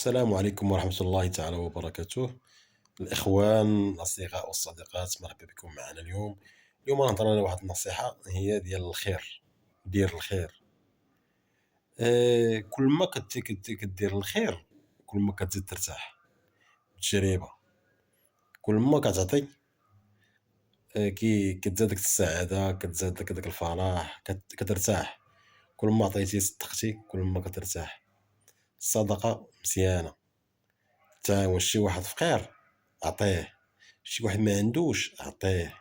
السلام عليكم ورحمة الله تعالى وبركاته. الإخوان الأصدقاء والصديقات، مرحبا بكم معنا اليوم. اليوم غنهضر على واحد النصيحة هي ديال الخير. دير الخير. كل ما كدير الخير كل ما كتزيد ترتاح. بالتجربة كل ما كتعطي كتزاد ديك السعادة، كتزاد داك الفرح، كترتاح. كل ما عطيتي صدقتي كل ما كترتاح. الصدقة مزيانة. تعاون شي واحد فقير عطيه، شي واحد ما عندوش عطيه،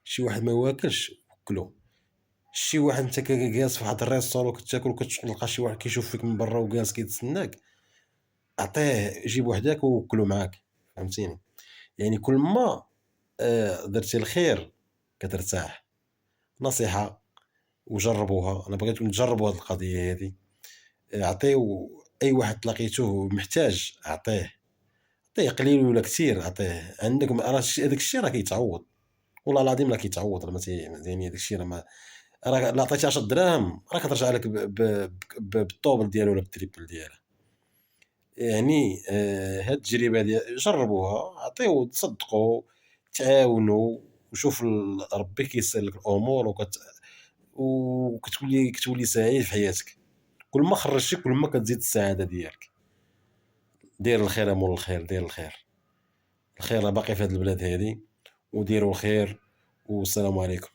شي واحد ما واكلش وكلو، شي واحد انت جالس في واحد الريستورون كتاكل وكتلقى شي واحد كيشوف فيك من برا وجالس كيتسناك، عطيه، جيب وحداك ووكلو معاك. فهمتيني؟ يعني كل ما درتي الخير كترتاح. نصيحة وجربوها، انا بغيتكم تجربوا هذه القضية هذه. عطيو اي واحد تلاقيتوه محتاج، عطيه. عطيه قليل ولا كثير، عطيه. عندك راه هذاك الشيء راه كيتعوض، والله العظيم راه كيتعوض. راه يعني هذاك الشيء راه راه لا عطيتي 10 دراهم راه كترجع لك بالطوبل ديالو ولا بالتريبل ديالها. يعني هاد التجربه هادي جربوها، عطيو، تصدقوا، تعاونوا، وشوف ربي كيسر لك الامور وكتولي سعيد في حياتك. كل ما خرجتي كل ما كتزيد السعاده ديالك. دير الخير يا مول الخير، دير الخير. الخير راه باقي في هاد البلاد هادي، وديروا الخير، والسلام عليكم.